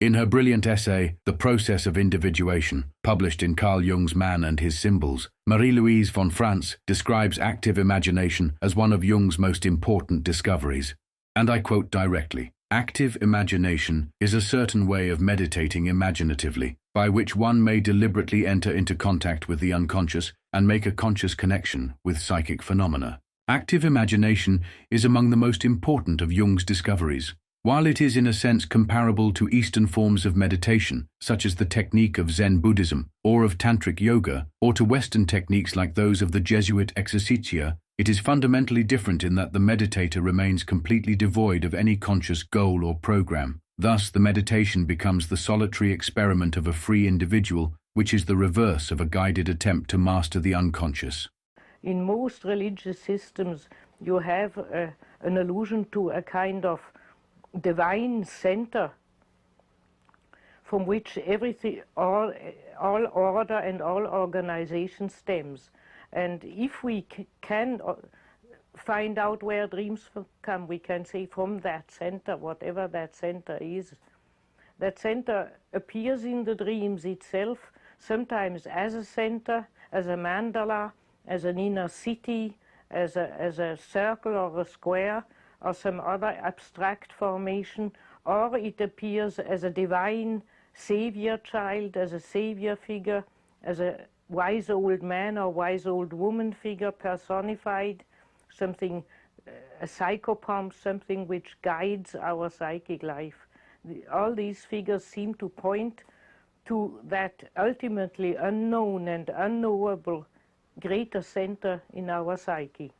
In her brilliant essay, The Process of Individuation, published in Carl Jung's Man and His Symbols, Marie-Louise von Franz describes active imagination as one of Jung's most important discoveries. And I quote directly, "Active imagination is a certain way of meditating imaginatively, by which one may deliberately enter into contact with the unconscious and make a conscious connection with psychic phenomena." Active imagination is among the most important of Jung's discoveries. While it is in a sense comparable to Eastern forms of meditation, such as the technique of Zen Buddhism or of Tantric Yoga, or to Western techniques like those of the Jesuit exercitia, it is fundamentally different in that the meditator remains completely devoid of any conscious goal or program. Thus, the meditation becomes the solitary experiment of a free individual, which is the reverse of a guided attempt to master the unconscious. In most religious systems, you have an allusion to a kind of divine center from which everything, all order and all organization stems. And if we can find out where dreams come, we can say from that center, whatever that center is. That center appears in the dreams itself, sometimes as a center, as a mandala, as an inner city, as a circle or a square, or some other abstract formation, or it appears as a divine savior child, as a savior figure, as a wise old man or wise old woman figure personified, something, a psychopomp, something which guides our psychic life. All these figures seem to point to that ultimately unknown and unknowable greater center in our psyche.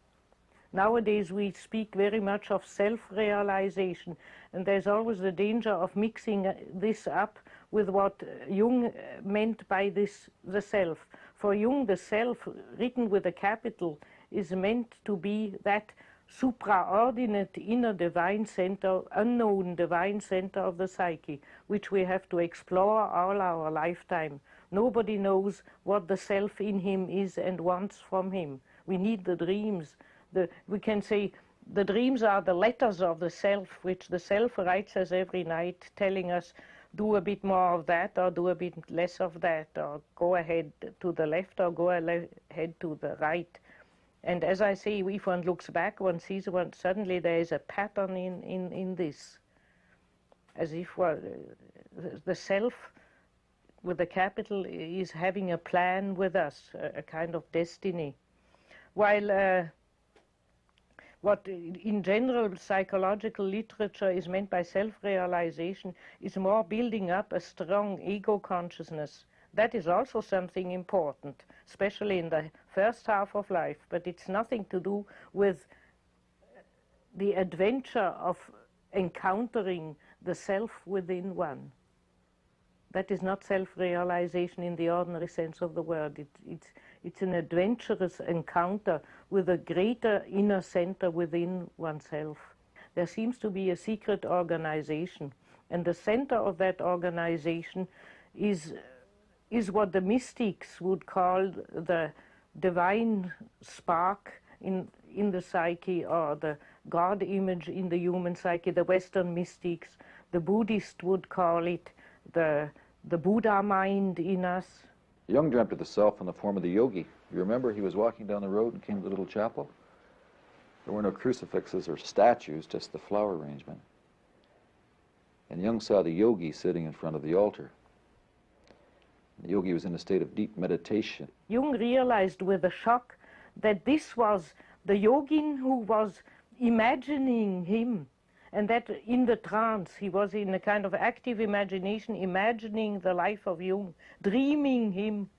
Nowadays we speak very much of self-realization, and there's always the danger of mixing this up with what Jung meant by this, the self. For Jung, the self, written with a capital, is meant to be that supraordinate inner divine center, unknown divine center of the psyche, which we have to explore all our lifetime. Nobody knows what the self in him is and wants from him. We need the dreams. We can say the dreams are the letters of the self, which the self writes us every night, telling us, do a bit more of that, or do a bit less of that, or go ahead to the left, or go ahead to the right. And as I say, if one looks back, one sees suddenly there is a pattern in this, as if the self with the capital is having a plan with us, a kind of destiny. While what in general psychological literature is meant by self-realization is more building up a strong ego consciousness. That is also something important, especially in the first half of life, but it's nothing to do with the adventure of encountering the self within one. That is not self-realization in the ordinary sense of the word. It's an adventurous encounter with a greater inner center within oneself. There seems to be a secret organization, and the center of that organization is what the mystics would call the divine spark in the psyche, or the God image in the human psyche. The Western mystics, the Buddhists would call it the Buddha mind in us. Jung dreamt of the self in the form of the yogi. You remember he was walking down the road and came to the little chapel? There were no crucifixes or statues, just the flower arrangement. And Jung saw the yogi sitting in front of the altar. The yogi was in a state of deep meditation. Jung realized with a shock that this was the yogin who was imagining him, and that in the trance he was in a kind of active imagination, imagining the life of Jung, dreaming him,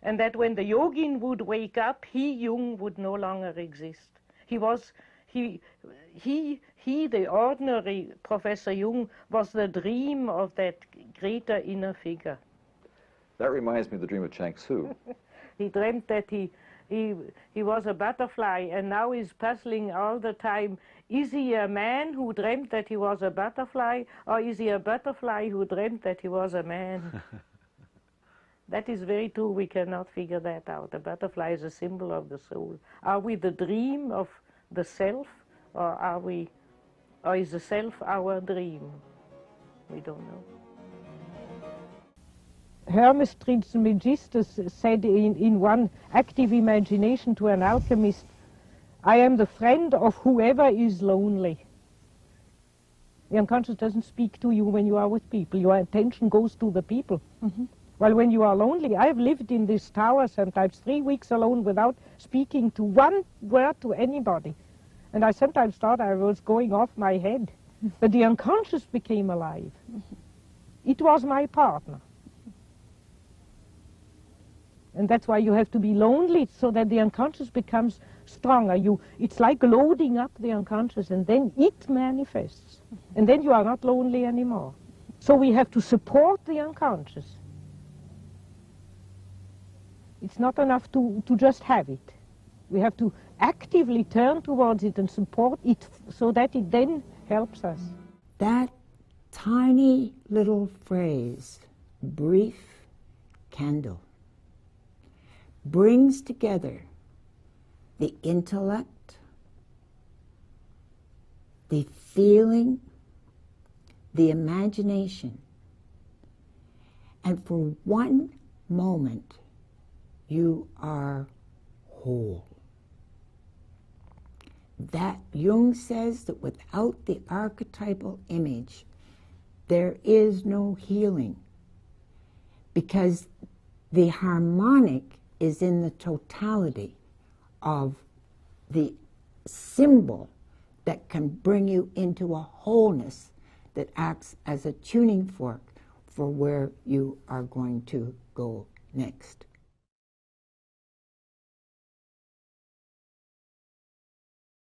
and that when the yogin would wake up, he, Jung, would no longer exist. He, the ordinary Professor Jung, was the dream of that greater inner figure. That reminds me of the dream of Chang Tzu. He dreamt that he was a butterfly, and now he's puzzling all the time. Is he a man who dreamt that he was a butterfly, or is he a butterfly who dreamt that he was a man? That is very true. We cannot figure that out. A butterfly is a symbol of the soul. Are we the dream of the self, or is the self our dream? We don't know. Hermes Trismegistus said in one active imagination to an alchemist, I am the friend of whoever is lonely. The unconscious doesn't speak to you when you are with people. Your attention goes to the people. Mm-hmm. While when you are lonely, I've lived in this tower sometimes 3 weeks alone without speaking to one word to anybody. And I sometimes thought I was going off my head. But the unconscious became alive. It was my partner. And that's why you have to be lonely, so that the unconscious becomes stronger. It's like loading up the unconscious, and then it manifests. And then you are not lonely anymore. So we have to support the unconscious. It's not enough to just have it. We have to actively turn towards it and support it so that it then helps us. That tiny little phrase, brief candle, brings together the intellect, the feeling, the imagination, and for one moment you are whole. That Jung says that without the archetypal image, there is no healing, because the harmonic is in the totality of the symbol that can bring you into a wholeness that acts as a tuning fork for where you are going to go next.